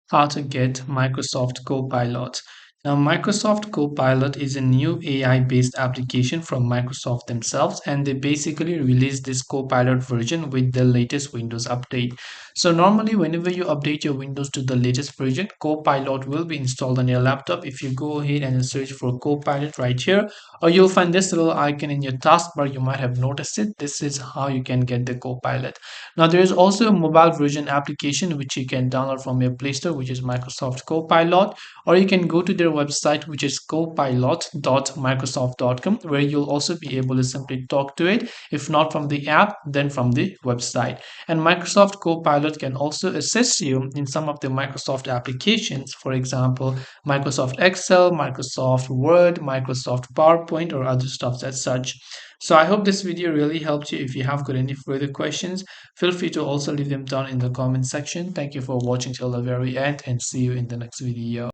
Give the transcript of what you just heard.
How to get Microsoft Copilot. Now, Microsoft Copilot is a new AI based application from Microsoft themselves, and they basically released this Copilot version with the latest Windows update. So, normally, whenever you update your Windows to the latest version, Copilot will be installed on your laptop. If you go ahead and search for Copilot right here, or you'll find this little icon in your taskbar, you might have noticed it. This is how you can get the Copilot. Now, there is also a mobile version application which you can download from your Play Store, which is Microsoft Copilot, or you can go to their website, which is copilot.microsoft.com, where you'll also be able to simply talk to it, if not from the app, then from the website. And Microsoft Copilot can also assist you in some of the Microsoft applications, for example, Microsoft Excel, Microsoft Word, Microsoft PowerPoint, or other stuff as such. So I hope this video really helped you. If you have got any further questions, feel free to also leave them down in the comment section. Thank you for watching till the very end and see you in the next video.